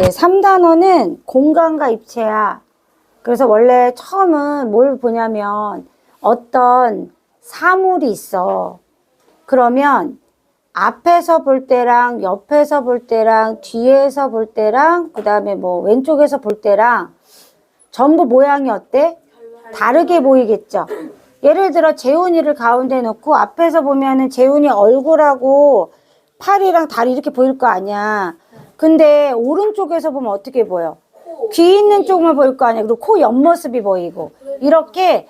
이제 3단원은 공간과 입체야. 그래서 원래 처음은 뭘 보냐면 어떤 사물이 있어. 그러면 앞에서 볼 때랑 옆에서 볼 때랑 뒤에서 볼 때랑 그 다음에 뭐 왼쪽에서 볼 때랑 전부 모양이 어때? 다르게 보이겠죠? 예를 들어 재훈이를 가운데 놓고 앞에서 보면은 재훈이 얼굴하고 팔이랑 다리 이렇게 보일 거 아니야. 근데 오른쪽에서 보면 어떻게 보여? 귀 있는 쪽만 보일 거 아니야. 그리고 코 옆모습이 보이고. 이렇게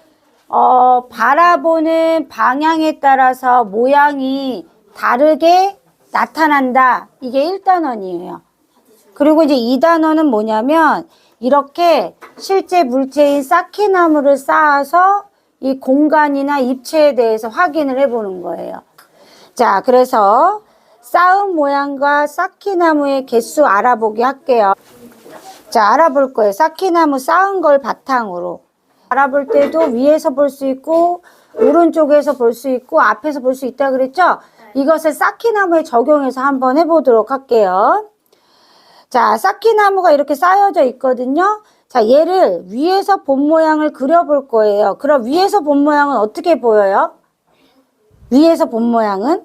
바라보는 방향에 따라서 모양이 다르게 나타난다. 이게 1단원이에요. 그리고 이제 2단원은 뭐냐면 이렇게 실제 물체인 쌓기나무를 쌓아서 이 공간이나 입체에 대해서 확인을 해보는 거예요. 자, 그래서 쌓은 모양과 쌓기나무의 개수 알아보기 할게요. 자, 알아볼 거예요. 쌓기나무 쌓은 걸 바탕으로. 알아볼 때도 위에서 볼 수 있고 오른쪽에서 볼 수 있고 앞에서 볼 수 있다 그랬죠? 이것을 쌓기나무에 적용해서 한번 해보도록 할게요. 자, 쌓기나무가 이렇게 쌓여져 있거든요. 자, 얘를 위에서 본 모양을 그려볼 거예요. 그럼 위에서 본 모양은 어떻게 보여요? 위에서 본 모양은?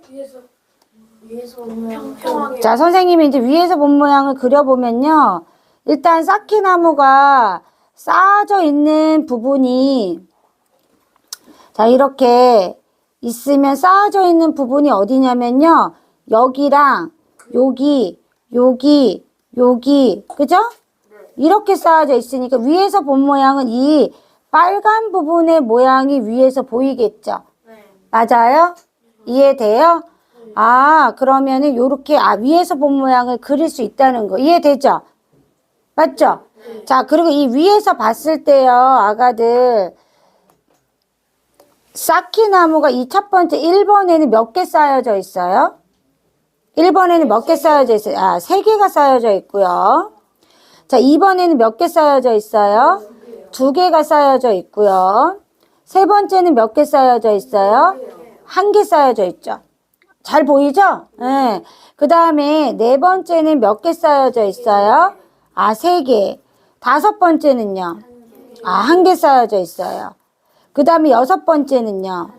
위에서 보면 평평하게. 자, 선생님이 이제 위에서 본 모양을 그려보면요. 일단 쌓기나무가 쌓아져 있는 부분이 자, 이렇게 있으면 쌓아져 있는 부분이 어디냐면요. 여기랑 여기, 여기, 그죠? 이렇게 쌓아져 있으니까 위에서 본 모양은 이 빨간 부분의 모양이 위에서 보이겠죠? 네. 맞아요? 이해돼요? 아, 그러면은 요렇게 위에서 본 모양을 그릴 수 있다는 거 이해되죠? 맞죠? 자, 그리고 이 위에서 봤을 때요, 아가들 쌓기나무가 이 첫 번째 1번에는 몇 개 쌓여져 있어요? 1번에는 몇 개 쌓여져 있어요? 3개가 쌓여져 있고요. 자, 2번에는 몇 개 쌓여져 있어요? 2개가 쌓여져 있고요. 세 번째는 몇 개 쌓여져 있어요? 1개 쌓여져 있죠. 잘 보이죠? 네. 그 다음에 네 번째는 몇 개 쌓여져 있어요? 3개. 다섯 번째는요? 1개 쌓여져 있어요. 그 다음에 여섯 번째는요?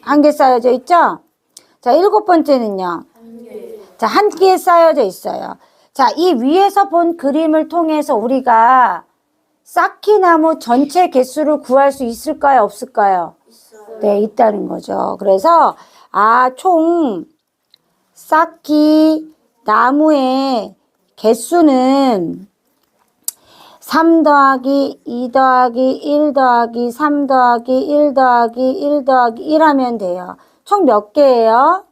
1개 쌓여져 있죠? 자, 일곱 번째는요? 자, 1개 쌓여져 있어요. 자, 이 위에서 본 그림을 통해서 우리가 쌓기나무 전체 개수를 구할 수 있을까요? 없을까요? 있어요. 네, 있다는 거죠. 그래서 총 쌓기나무의 개수는 3 더하기 2 더하기 1 더하기 3 더하기 1 더하기 1 더하기 1 하면 돼요. 총 몇 개예요?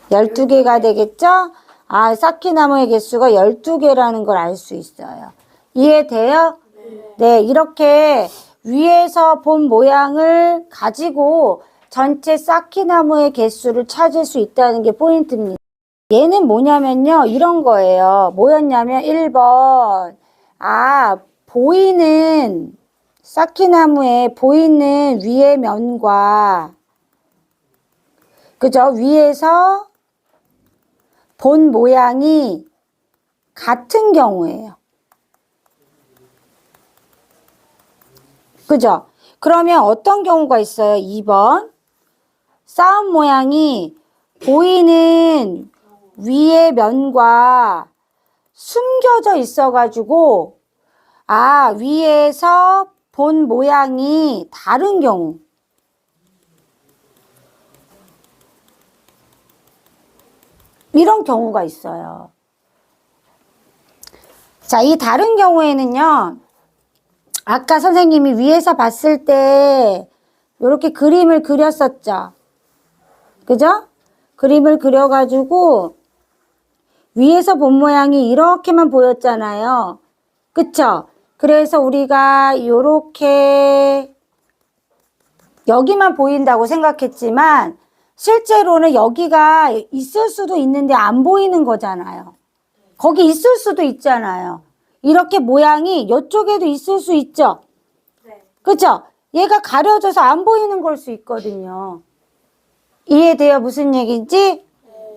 12개가 되겠죠? 쌓기나무의 개수가 12개라는 걸 알 수 있어요. 이해돼요? 네, 이렇게 위에서 본 모양을 가지고 전체 쌓기나무의 개수를 찾을 수 있다는 게 포인트입니다. 얘는 뭐냐면요, 이런 거예요. 뭐였냐면 1번 보이는 쌓기나무에 보이는 위의 면과 그죠? 위에서 본 모양이 같은 경우예요. 그죠? 그러면 어떤 경우가 있어요? 2번 쌓은 모양이 보이는 위의 면과 숨겨져 있어가지고 위에서 본 모양이 다른 경우. 이런 경우가 있어요. 자, 이 다른 경우에는요. 아까 선생님이 위에서 봤을 때 이렇게 그림을 그렸었죠. 그죠? 그림을 그려가지고 위에서 본 모양이 이렇게만 보였잖아요. 그쵸? 그래서 우리가 이렇게 여기만 보인다고 생각했지만 실제로는 여기가 있을 수도 있는데 안 보이는 거잖아요. 거기 있을 수도 있잖아요. 이렇게 모양이 이쪽에도 있을 수 있죠. 네. 그쵸? 얘가 가려져서 안 보이는 걸 수 있거든요. 이해돼요? 무슨 얘기인지?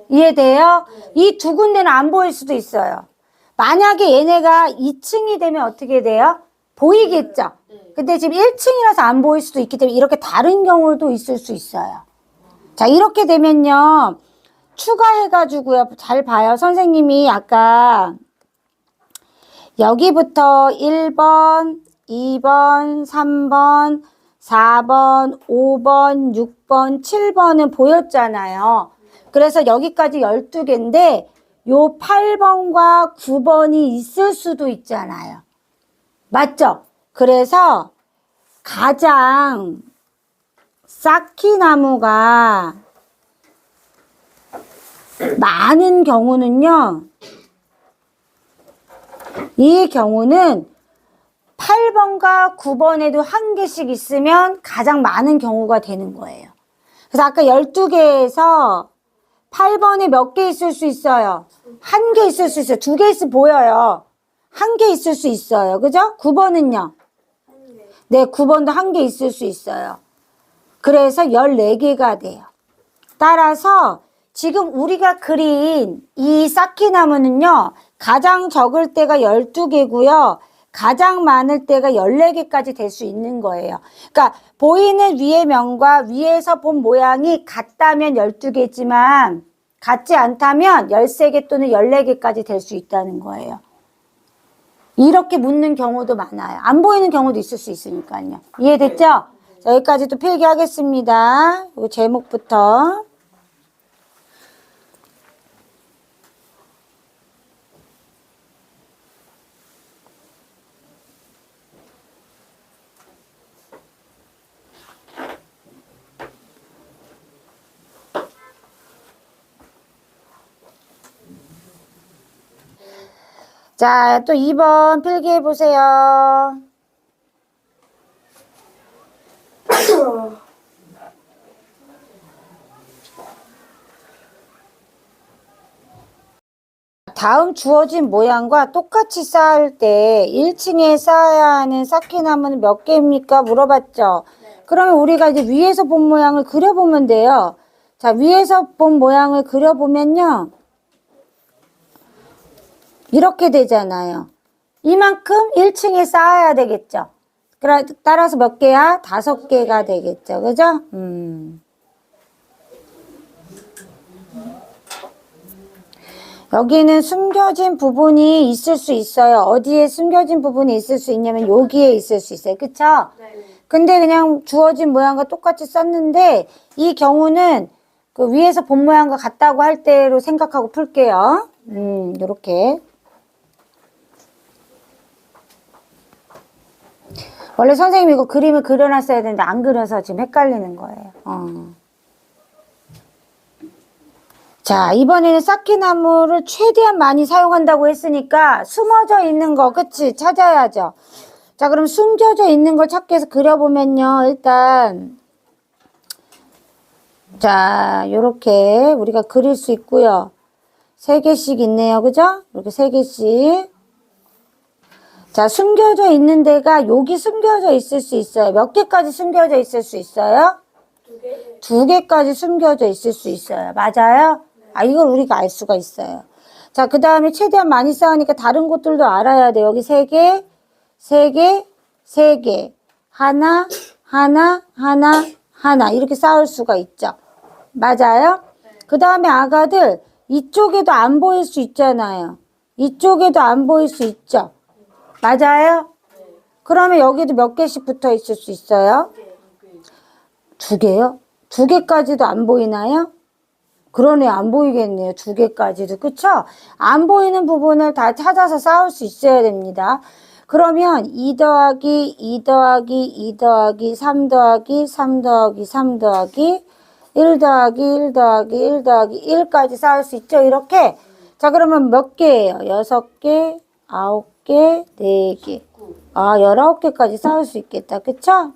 이해돼요? 이 두 군데는 안 보일 수도 있어요. 만약에 얘네가 2층이 되면 어떻게 돼요? 보이겠죠? 근데 지금 1층이라서 안 보일 수도 있기 때문에 이렇게 다른 경우도 있을 수 있어요. 자, 이렇게 되면요. 추가해가지고요. 잘 봐요. 선생님이 아까 여기부터 1번, 2번, 3번, 4번, 5번, 6번, 7번은 보였잖아요. 그래서 여기까지 12개인데 요 8번과 9번이 있을 수도 있잖아요. 맞죠? 그래서 가장 쌓기나무가 많은 경우는요. 이 경우는 8번과 9번에도 한 개씩 있으면 가장 많은 경우가 되는 거예요. 그래서 아까 12개에서 8번에 몇 개 있을 수 있어요? 한 개 있을 수 있어요. 2개 있으면 보여요. 한 개 있을 수 있어요. 그죠? 9번은요? 네, 9번도 한 개 있을 수 있어요. 그래서 14개가 돼요. 따라서 지금 우리가 그린 이 쌓기나무는요. 가장 적을 때가 12개고요. 가장 많을 때가 14개까지 될 수 있는 거예요. 그러니까 보이는 위의 면과 위에서 본 모양이 같다면 12개지만 같지 않다면 13개 또는 14개까지 될 수 있다는 거예요. 이렇게 묻는 경우도 많아요. 안 보이는 경우도 있을 수 있으니까요. 이해됐죠? 자, 여기까지 또 필기하겠습니다. 이 제목부터. 자, 또 2번 필기해 보세요. 다음 주어진 모양과 똑같이 쌓을 때 1층에 쌓아야 하는 쌓기나무는 몇 개입니까? 물어봤죠? 그러면 우리가 이제 위에서 본 모양을 그려보면 돼요. 자, 위에서 본 모양을 그려보면요. 이렇게 되잖아요. 이만큼 1층에 쌓아야 되겠죠. 따라서 몇 개야? 5개가 되겠죠. 그죠? 여기는 숨겨진 부분이 있을 수 있어요. 어디에 숨겨진 부분이 있을 수 있냐면 여기에 있을 수 있어요. 그쵸? 근데 그냥 주어진 모양과 똑같이 썼는데 이 경우는 그 위에서 본 모양과 같다고 할 때로 생각하고 풀게요. 요렇게. 원래 선생님이 이거 그림을 그려놨어야 되는데 안 그려서 지금 헷갈리는 거예요. 자, 이번에는 쌓기나무를 최대한 많이 사용한다고 했으니까 숨어져 있는 거, 그치? 찾아야죠. 자, 그럼 숨겨져 있는 걸 찾기 위해서 그려보면요. 일단 자, 요렇게 우리가 그릴 수 있고요. 3개씩 있네요. 그죠? 이렇게 3개씩. 자, 숨겨져 있는 데가 여기 숨겨져 있을 수 있어요. 몇 개까지 숨겨져 있을 수 있어요? 2개. 2개까지 숨겨져 있을 수 있어요. 맞아요? 아, 이걸 우리가 알 수가 있어요. 자, 그 다음에 최대한 많이 쌓으니까 다른 것들도 알아야 돼요. 여기 3개, 3개, 3개. 하나, 하나, 하나, 하나. 이렇게 쌓을 수가 있죠. 맞아요? 그 다음에 아가들, 이쪽에도 안 보일 수 있잖아요. 이쪽에도 안 보일 수 있죠. 맞아요? 그러면 여기도 몇 개씩 붙어 있을 수 있어요? 2개요? 2개까지도 안 보이나요? 그러네, 안 보이겠네요. 2개까지도. 그쵸? 안 보이는 부분을 다 찾아서 쌓을 수 있어야 됩니다. 그러면 2 더하기 2 더하기 2 더하기 3 더하기 3 더하기 3 더하기 1 더하기 1 더하기 1 더하기 1까지 쌓을 수 있죠? 이렇게. 자, 그러면 몇 개예요? 6개, 9개, 4개. 아, 19개까지 쌓을 수 있겠다. 그쵸?